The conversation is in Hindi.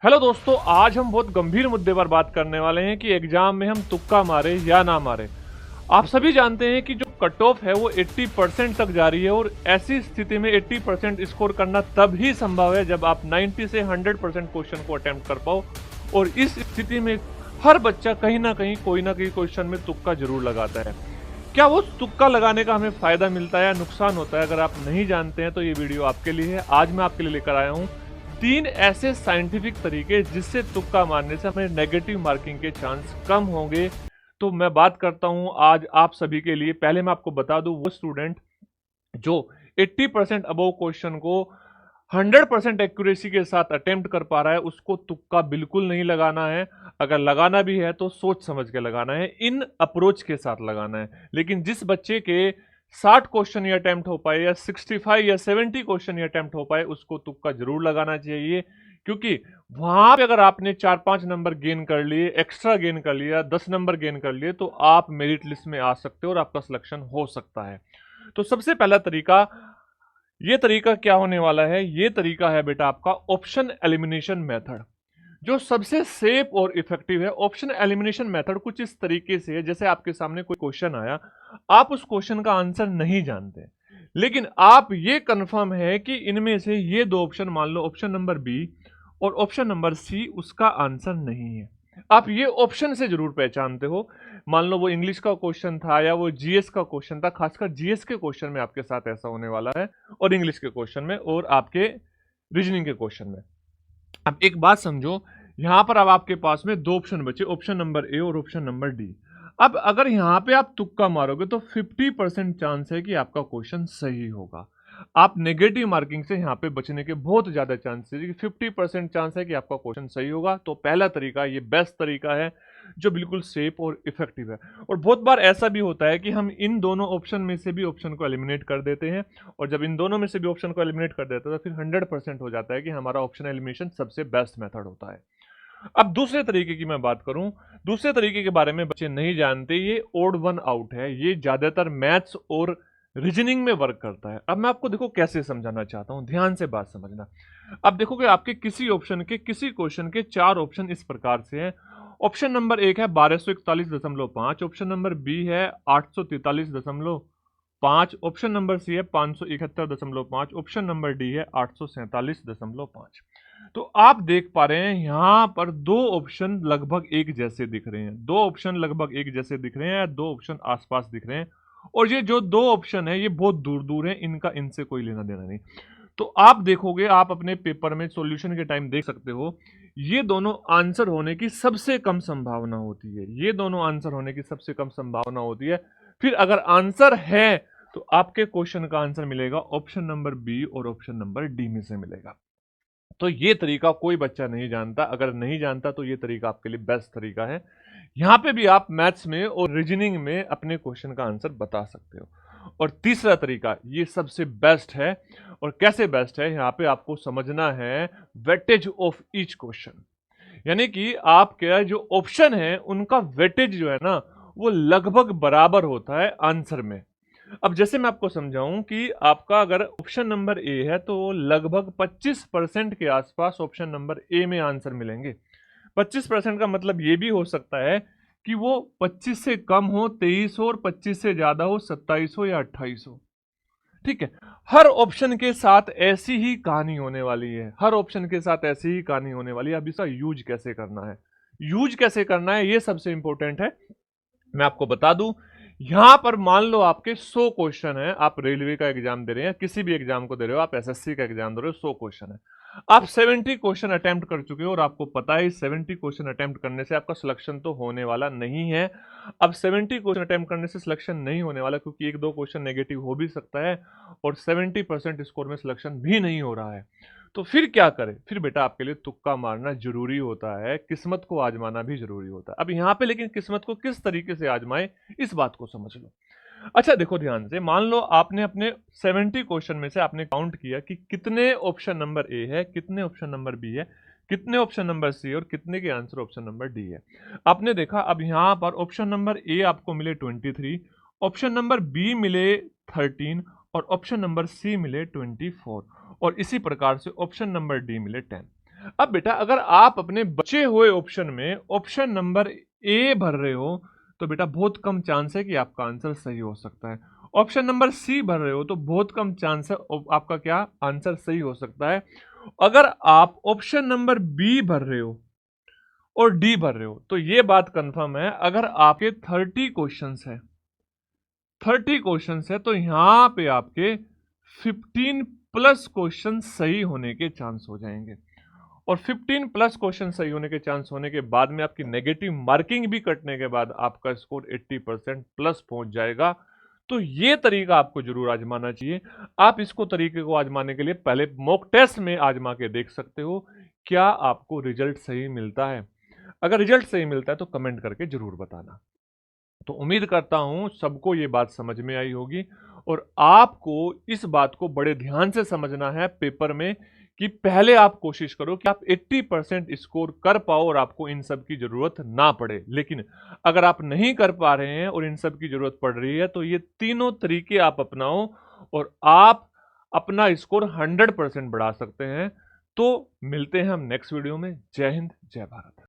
हेलो दोस्तों, आज हम बहुत गंभीर मुद्दे पर बात करने वाले हैं कि एग्जाम में हम तुक्का मारे या ना मारे। आप सभी जानते हैं कि जो कट ऑफ है वो 80% तक जा रही है और ऐसी स्थिति में 80% स्कोर करना तब ही संभव है जब आप 90 से 100% क्वेश्चन को अटेम्प्ट कर पाओ। और इस स्थिति में हर बच्चा कहीं ना कहीं कोई ना कोई क्वेश्चन में तुक्का जरूर लगाता है। क्या वो तुक्का लगाने का हमें फायदा मिलता है या नुकसान होता है? अगर आप नहीं जानते हैं तो ये वीडियो आपके लिए है। आज मैं आपके लिए लेकर आया हूँ 3 ऐसे साइंटिफिक तरीके जिससे तुक्का मारने से हमें नेगेटिव मार्किंग के चांस कम होंगे। तो मैं बात करता हूं आज आप सभी के लिए। पहले मैं आपको बता दूं, वो स्टूडेंट जो 80% अबव क्वेश्चन को 100% एक्यूरेसी के साथ अटेम्प्ट कर पा रहा है उसको तुक्का बिल्कुल नहीं लगाना है। अगर लगाना भी है तो सोच समझ के लगाना है, इन अप्रोच के साथ लगाना है। लेकिन जिस बच्चे के 60 क्वेश्चन ये अटेम्प्ट हो पाए या 65 या 70 क्वेश्चन ये अटेम्प्ट हो पाए उसको तुक्का जरूर लगाना चाहिए। क्योंकि वहां पे अगर आपने 4-5 नंबर गेन कर लिए, एक्स्ट्रा गेन कर लिया, 10 नंबर गेन कर लिए तो आप मेरिट लिस्ट में आ सकते हो और आपका सिलेक्शन हो सकता है। तो सबसे पहला तरीका, ये तरीका क्या होने वाला है? ये तरीका है बेटा आपका ऑप्शन एलिमिनेशन मेथड, जो सबसे सेफ और इफेक्टिव है। ऑप्शन एलिमिनेशन मेथड कुछ इस तरीके से है, जैसे आपके सामने कोई क्वेश्चन आया, आप उस क्वेश्चन का आंसर नहीं जानते, लेकिन आप ये कंफर्म है कि इनमें से ये दो ऑप्शन, मान लो ऑप्शन नंबर बी और ऑप्शन नंबर सी, उसका आंसर नहीं है। आप ये ऑप्शन से जरूर पहचानते हो। मान लो वो इंग्लिश का क्वेश्चन था या वो जीएस का क्वेश्चन था, खासकर जीएस के क्वेश्चन में आपके साथ ऐसा होने वाला है, और इंग्लिश के क्वेश्चन में और आपके रीजनिंग के क्वेश्चन में। अब एक बात समझो, यहां पर अब आपके पास में दो ऑप्शन बचे, ऑप्शन नंबर ए और ऑप्शन नंबर डी। अब अगर यहां पे आप तुक्का मारोगे तो 50% चांस है कि आपका क्वेश्चन सही होगा। आप नेगेटिव मार्किंग से यहां पे बचने के बहुत ज्यादा चांसेस है कि 50% चांस है कि आपका क्वेश्चन सही होगा। तो पहला तरीका, ये बेस्ट तरीका है जो बिल्कुल सेफ और इफेक्टिव है। और बहुत बार ऐसा भी होता है कि हम इन दोनों ऑप्शन में से भी ऑप्शन को एलिमिनेट कर देते हैं, और जब इन दोनों में से भी ऑप्शन को एलिमिनेट कर देते हैं तो फिर 100% हो जाता है कि हमारा ऑप्शन एलिमिनेशन सबसे बेस्ट मेथड होता है। अब दूसरे तरीके की मैं बात करूं, दूसरे तरीके के बारे में बच्चे नहीं जानते, ये ओड वन आउट है। ये ज्यादातर मैथ्स और रीजनिंग में वर्क करता है। अब मैं आपको देखो कैसे समझाना चाहता हूं, ध्यान से बात समझना। अब देखोगे आपके किसी ऑप्शन के, किसी क्वेश्चन के 4 ऑप्शन इस प्रकार से हैं। ऑप्शन नंबर 1 है 1241.5, ऑप्शन नंबर बी है 843.5, ऑप्शन नंबर सी है 571.5, ऑप्शन नंबर डी है 847.5। तो आप देख पा रहे हैं यहां पर दो ऑप्शन लगभग एक जैसे दिख रहे हैं, दो ऑप्शन लगभग एक जैसे दिख रहे हैं, दो ऑप्शन आसपास दिख रहे हैं। और ये जो दो ऑप्शन है ये बहुत दूर दूर है, इनका इनसे कोई लेना देना नहीं। तो आप देखोगे, आप अपने पेपर में सॉल्यूशन के टाइम देख सकते हो, ये दोनों आंसर होने की सबसे कम संभावना होती है, ये दोनों आंसर होने की सबसे कम संभावना होती है। फिर अगर आंसर है तो आपके क्वेश्चन का आंसर मिलेगा ऑप्शन नंबर बी और ऑप्शन नंबर डी में से मिलेगा। तो ये तरीका कोई बच्चा नहीं जानता, अगर नहीं जानता तो ये तरीका आपके लिए बेस्ट तरीका है। यहां पे भी आप मैथ्स में और रीजनिंग में अपने क्वेश्चन का आंसर बता सकते हो। और तीसरा तरीका, ये सबसे बेस्ट है। और कैसे बेस्ट है, यहां पे आपको समझना है वेटेज ऑफ ईच क्वेश्चन। यानी कि आपके जो ऑप्शन है उनका वेटेज जो है ना, वो लगभग बराबर होता है आंसर में। अब जैसे मैं आपको समझाऊं कि आपका अगर ऑप्शन नंबर ए है तो लगभग 25% के आसपास ऑप्शन नंबर ए में आंसर मिलेंगे। 25% का मतलब ये भी हो सकता है कि वो 25 से कम हो 23 हो, और 25 से ज्यादा हो 27 हो या 28 हो। ठीक है, हर ऑप्शन के साथ ऐसी ही कहानी होने वाली है, हर ऑप्शन के साथ ऐसी ही कहानी होने वाली है। अब इसका यूज कैसे करना है, यूज कैसे करना है ये सबसे इंपॉर्टेंट है। मैं आपको बता दूं, यहां पर मान लो आपके 100 क्वेश्चन है, आप रेलवे का एग्जाम दे रहे हैं, किसी भी एग्जाम को दे रहे हो, आप एसएससी का एग्जाम दे रहे हो, 100 क्वेश्चन है, आप 70 क्वेश्चन अटेम्प्ट कर चुके हो और आपको पता है 70 क्वेश्चन अटेम्प्ट करने से आपका सिलेक्शन तो होने वाला नहीं है। अब 70 क्वेश्चन अटेम्प्ट करने से सिलेक्शन नहीं होने वाला क्योंकि एक दो क्वेश्चन नेगेटिव हो भी सकता है, और 70% स्कोर में सिलेक्शन भी नहीं हो रहा है। तो फिर क्या करें? फिर बेटा आपके लिए तुक्का मारना जरूरी होता है, किस्मत को आजमाना भी जरूरी होता है। अब यहां पे लेकिन किस्मत को किस तरीके से आजमाए, इस बात को समझ लो। अच्छा देखो ध्यान से, मान लो आपने अपने 70 क्वेश्चन में से आपने काउंट किया कि कितने ऑप्शन नंबर ए है, कितने ऑप्शन नंबर बी है, कितने ऑप्शन नंबर सी और कितने के आंसर ऑप्शन नंबर डी है। आपने देखा अब यहां पर ऑप्शन नंबर ए आपको मिले 23, ऑप्शन नंबर बी मिले 13 और ऑप्शन नंबर सी मिले 24, और इसी प्रकार से ऑप्शन नंबर डी मिले 10। अब बेटा अगर आप अपने बचे हुए ऑप्शन में ऑप्शन नंबर ए भर रहे हो तो बेटा बहुत कम चांस है कि आपका आंसर सही हो सकता है। ऑप्शन नंबर सी भर रहे हो तो बहुत कम चांस है आपका क्या आंसर सही हो सकता है। अगर आप ऑप्शन नंबर बी भर रहे हो और डी भर रहे हो तो ये बात कंफर्म है, अगर आपके 30 क्वेश्चंस है 30 क्वेश्चंस है तो यहां पे आपके 15 प्लस क्वेश्चन सही होने के चांस हो जाएंगे। और 15 प्लस क्वेश्चन सही होने के चांस होने के बाद में आपकी नेगेटिव मार्किंग भी कटने के बाद आपका स्कोर 80% प्लस पहुंच जाएगा। तो ये तरीका आपको जरूर आजमाना चाहिए। आप इसको तरीके को आजमाने के लिए पहले मॉक टेस्ट में आजमा के देख सकते हो, क्या आपको रिजल्ट सही मिलता है। अगर रिजल्ट सही मिलता है तो कमेंट करके जरूर बताना। तो उम्मीद करता हूं सबको ये बात समझ में आई होगी और आपको इस बात को बड़े ध्यान से समझना है पेपर में कि पहले आप कोशिश करो कि आप 80% स्कोर कर पाओ और आपको इन सब की जरूरत ना पड़े। लेकिन अगर आप नहीं कर पा रहे हैं और इन सब की जरूरत पड़ रही है तो ये तीनों तरीके आप अपनाओ और आप अपना स्कोर 100% बढ़ा सकते हैं। तो मिलते हैं हम नेक्स्ट वीडियो में। जय हिंद, जय भारत।